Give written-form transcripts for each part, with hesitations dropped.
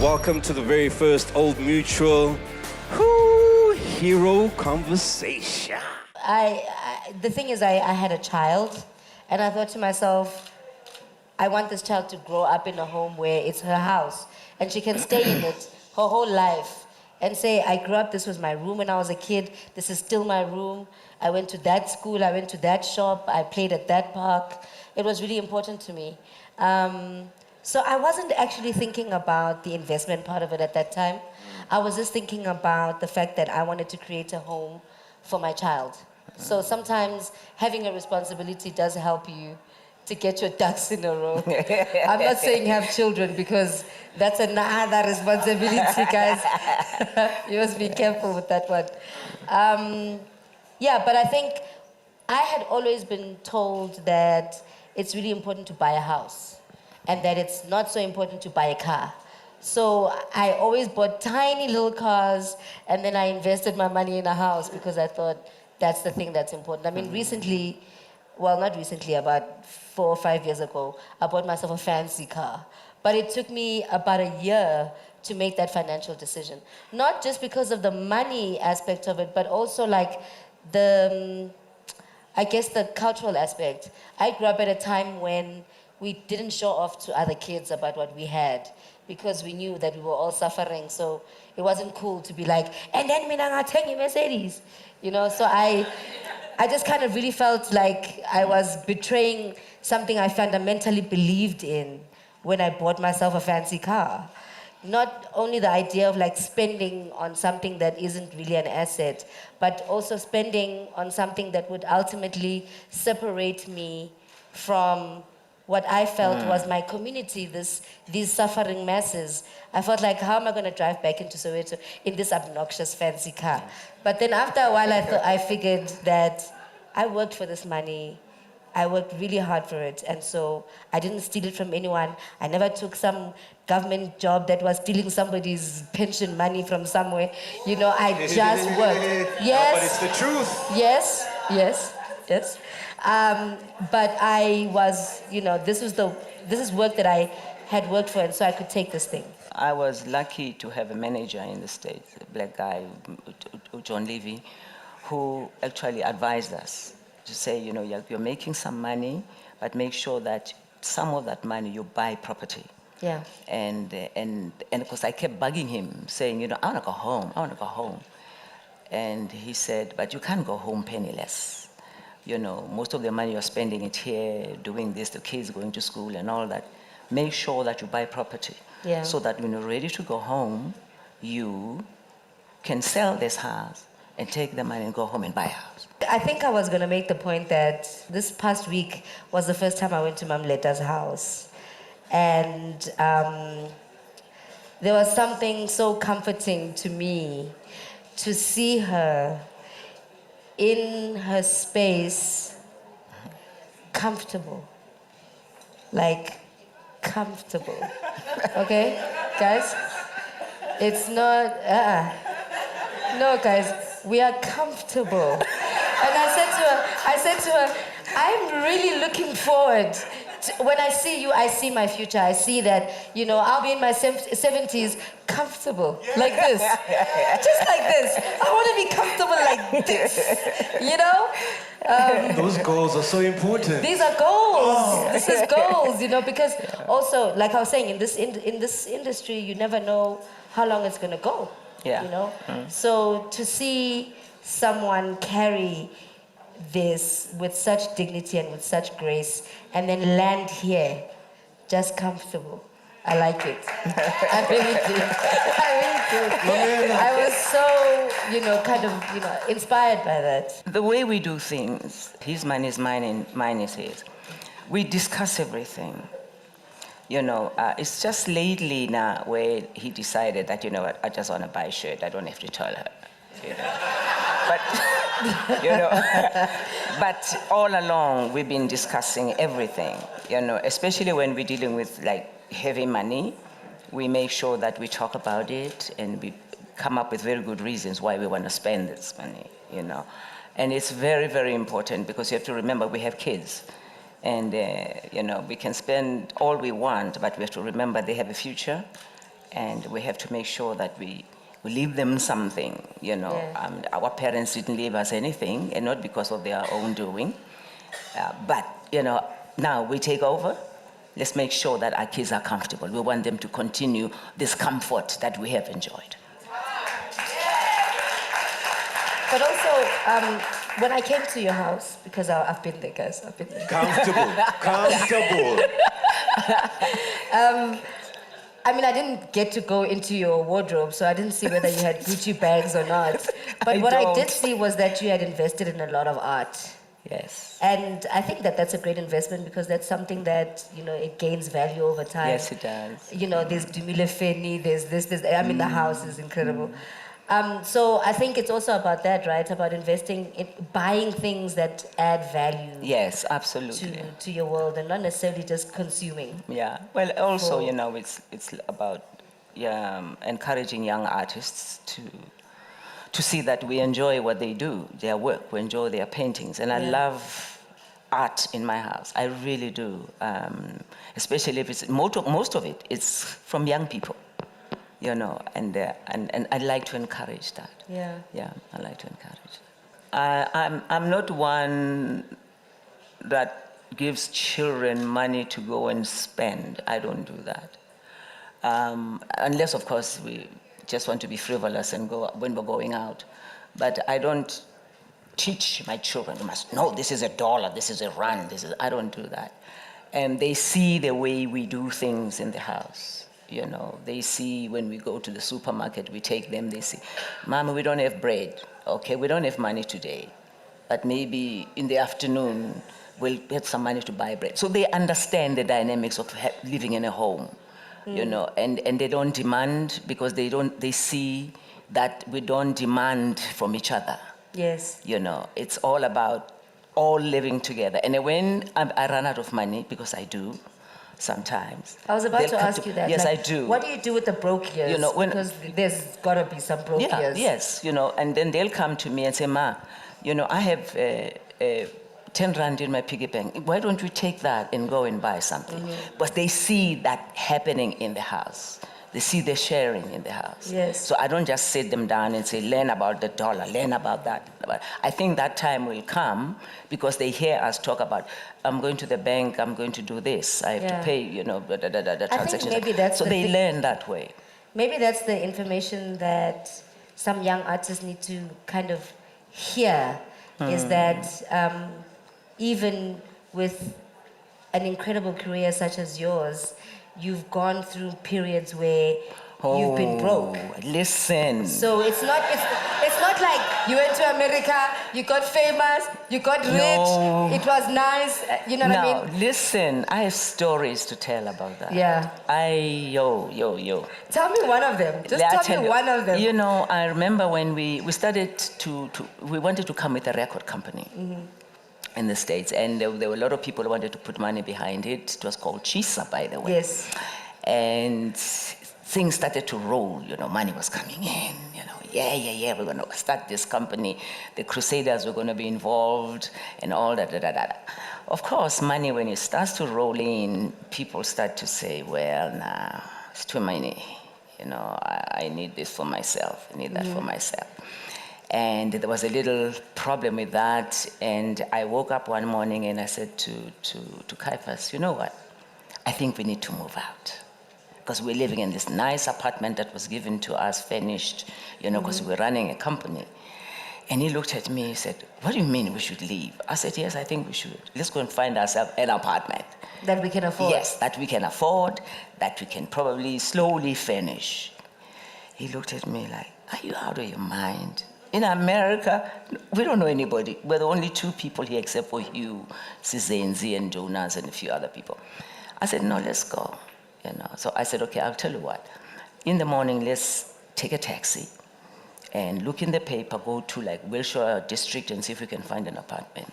Welcome to the very first Old Mutual Hero Conversation. The thing is, I had a child, and I thought to myself, I want this child to grow up in a home where it's her house, and she can stay in it her whole life, and say, I grew up, this was my room when I was a kid, this is still my room, I went to that school, I went to that shop, I played at that park. It was really important to me. So I wasn't actually thinking about the investment part of it at that time. I was just thinking about the fact that I wanted to create a home for my child. So sometimes having a responsibility does help you to get your ducks in a row. I'm not saying have children because that's another responsibility, guys. You must be careful with that one. Yeah, but I think I had always been told that it's really important to buy a house and that it's not so important to buy a car. So I always bought tiny little cars, and then I invested my money in a house because I thought that's the thing that's important. I mean, recently, well, not recently, about 4 or 5 years ago, I bought myself a fancy car. But it took me about a year to make that financial decision. Not just because of the money aspect of it, but also like I guess the cultural aspect. I grew up at a time when we didn't show off to other kids about what we had because we knew that we were all suffering. So it wasn't cool to be like, and then mina ngathenga Mercedes, you know. So I just kind of really felt like I was betraying something I fundamentally believed in when I bought myself a fancy car. Not only the idea of like spending on something that isn't really an asset, but also spending on something that would ultimately separate me from what I felt was my community, these suffering masses. I felt like, how am I going to drive back into Soweto in this obnoxious fancy car? But then after a while, I figured that I worked for this money. I worked really hard for it, and so I didn't steal it from anyone. I never took some government job that was stealing somebody's pension money from somewhere. You know, I just worked. Yes. But it's the truth. Yes, yes, yes. But I was, you know, this is work that I had worked for, and so I could take this thing. I was lucky to have a manager in the States, a black guy, John Levy, who actually advised us to say, you know, you're making some money, but make sure that some of that money you buy property. Yeah. And of course I kept bugging him, saying, you know, I want to go home. And he said, but you can't go home penniless. You know, most of the money you're spending it here, doing this, the kids going to school and all that. Make sure that you buy property. Yeah. So that when you're ready to go home, you can sell this house and take the money and go home and buy a house. I think I was going to make the point that this past week was the first time I went to Mam Letta's house. And there was something so comforting to me to see her in her space, comfortable. Like, comfortable. Okay, guys? It's not, no, guys, we are comfortable. And I said to her, I'm really looking forward to, when I see you, I see my future. I see that, you know, I'll be in my 70s comfortable, like this. Just like this. I want to be comfortable like this, you know? Those goals are so important. These are goals. Oh. This is goals, you know, because also, like I was saying, in this industry, you never know how long it's going to go, you know? So to see someone carry this with such dignity and with such grace and then land here just comfortable, I like it. I really did. I was so, you know, kind of, you know, inspired by that. The way we do things, his money is mine and mine is his. We discuss everything. You know, it's just lately now where he decided that, you know what, I just want to buy a shirt. I don't have to tell her. You know. But, you know, but all along we've been discussing everything, you know, especially when we're dealing with like heavy money. We make sure that we talk about it and we come up with very good reasons why we want to spend this money, you know. And it's very, very important because you have to remember we have kids. And, you know, we can spend all we want, but we have to remember they have a future. and we have to make sure that we leave them something, you know. Yeah. Our parents didn't leave us anything, and not because of their own doing. But, you know, now we take over. Let's make sure that our kids are comfortable. We want them to continue this comfort that we have enjoyed. But also, when I came to your house, because I've been there, guys, I've been there. Comfortable. Comfortable. I mean, I didn't get to go into your wardrobe, so I didn't see whether you had Gucci bags or not. But what I did see was that you had invested in a lot of art. Yes. And I think that that's a great investment because that's something that, you know, it gains value over time. Yes, it does. You know, there's Dumile Feni, there's this, I mean, the house is incredible. So I think it's also about that, right? About investing in buying things that add value Yes, absolutely. to your world and not necessarily just consuming. Yeah. Well, also, For- you know, it's about encouraging young artists to see that we enjoy what they do, their work, we enjoy their paintings. And I Yeah. love art in my house. I really do. Especially if it's, most of it, it's from young people, you know, and I like to encourage that. Yeah. Yeah, I like to encourage that. I'm not one that gives children money to go and spend. I don't do that. Unless, of course, we just want to be frivolous and go when we're going out. But I don't teach my children, you must know this is $1, this is R1, I don't do that. And they see the way we do things in the house. You know, they see when we go to the supermarket, we take them, they see, Mama, we don't have bread. Okay, we don't have money today. But maybe in the afternoon, we'll get some money to buy bread. So they understand the dynamics of living in a home, you know, and they don't demand because they see that we don't demand from each other. Yes. You know, it's all about all living together. And when I run out of money, because I do sometimes. I was about they'll to come ask you that. Yes, like, I do. What do you do with the broke years? You know, because there's got to be some broke years. Yes, you know, and then they'll come to me and say, Ma, you know, I have 10 rand in my piggy bank. Why don't we take that and go and buy something? But they see that happening in the house. They see the sharing in the house. Yes. So I don't just sit them down and say, learn about the dollar, learn about that. But I think that time will come because they hear us talk about, I'm going to the bank, I'm going to do this, I have to pay, you know, the transactions. maybe that's so the they thing. learn that way. Maybe that's the information that some young artists need to kind of hear, is that even with an incredible career such as yours, you've gone through periods where you've been broke. Listen. So it's not like you went to America, you got famous, you got rich, No. it was nice, you know what I mean? No, listen, I have stories to tell about that. Yeah. Yo. Tell me one of them. Just I tell me one of them. You know, I remember when we started we wanted to come with a record company in the States, and there were a lot of people who wanted to put money behind it. It was called Chisa, by the way. Yes. And things started to roll, you know, money was coming in, you know, yeah, we're gonna start this company. The Crusaders were gonna be involved and all that. Of course, money, when it starts to roll in, people start to say, well, nah, it's too many. You know, I need this for myself, I need that for myself. And there was a little problem with that, and I woke up one morning and I said to Caiaphas, you know what? I think we need to move out. Because we're living in this nice apartment that was given to us, furnished, you know, because we're running a company. And he looked at me, he said, what do you mean we should leave? I said, yes, I think we should. Let's go and find ourselves an apartment. That we can afford. Yes, that we can afford, that we can probably slowly furnish. He looked at me like, are you out of your mind? In America, we don't know anybody. We're the only two people here except for Hugh, Sizenzi, and Jonas, and a few other people. I said, no, let's go. You know, so I said, okay, I'll tell you what. In the morning, let's take a taxi and look in the paper, go to like Wilshire District and see if we can find an apartment.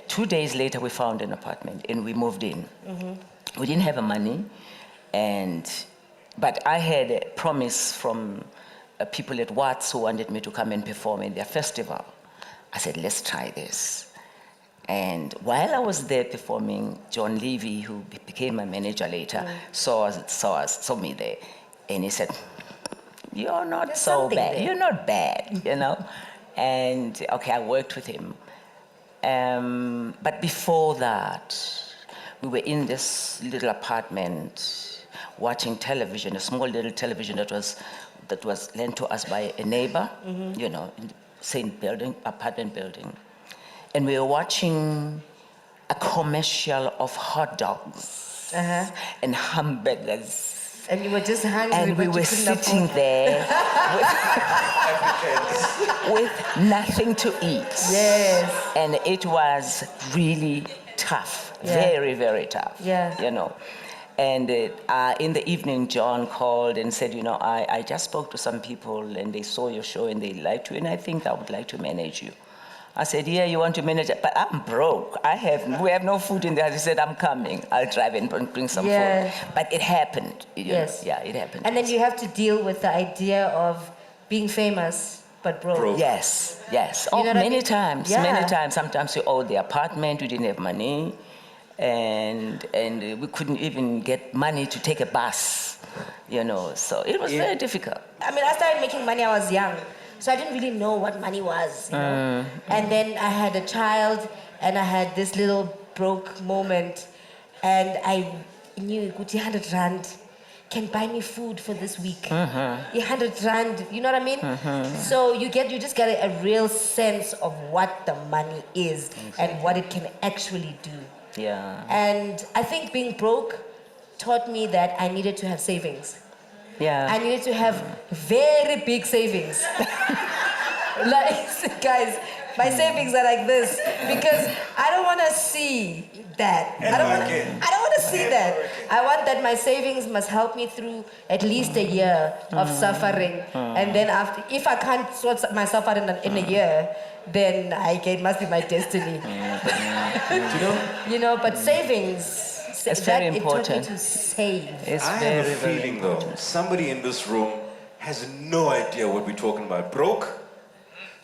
2 days later, we found an apartment and we moved in. We didn't have the money, but I had a promise from people at Watts who wanted me to come and perform in their festival. I said, let's try this. And while I was there performing, John Levy, who became my manager later, saw me there. And he said, "You're not There's so something bad. there." You're not bad, you know." And okay, I worked with him. But before that, we were in this little apartment watching television, a small little television that was lent to us by a neighbor, you know, in the same building, apartment building. And we were watching a commercial of hot dogs and hamburgers. And you were just hungry, And but we you were couldn't sitting afford. there with nothing to eat. Yes. And it was really tough, Yeah. very, very tough. Yeah. You know. And in the evening, John called and said, I just spoke to some people and they saw your show and they liked you, and I think I would like to manage you. I said, yeah, you want to manage it? But I'm broke. We have no food in there. He said, I'm coming. I'll drive and bring some Yeah. food. But it happened. Yes. Yeah, it happened. And then you have to deal with the idea of being famous but broke. Broke. Yes. You know what I Many mean? times. Yeah. Many times. Sometimes you owed the apartment, you didn't have money, and we couldn't even get money to take a bus, So it was very difficult. I mean, I started making money, I was young. So I didn't really know what money was, And then I had a child and I had this little broke moment. And I knew 100 rand can buy me food for this week. 100 rand, you know what I mean? So you just get a real sense of what the money is and what it can actually do. Yeah. And I think being broke taught me that I needed to have savings. Yeah. I needed to have very big savings. Like, guys, my savings are like this because I don't want to see that. I don't want to see that. I want that my savings must help me through at least a year of suffering. And then after, if I can't sort myself out in a year, then it must be my destiny. But savings. It's very important. It taught me to save. It's I very, have a very feeling though, somebody in this room has no idea what we're talking about. Broke?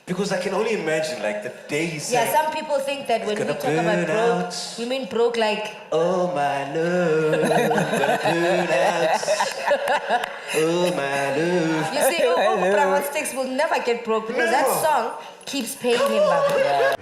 Because I can only imagine like the day he said, Yeah, some people think that when we gonna talk about burn broke, out. we mean broke like, oh my love, gonna burn out. Oh my love. you see, Sticks will never get broke because that Never. song keeps paying him back.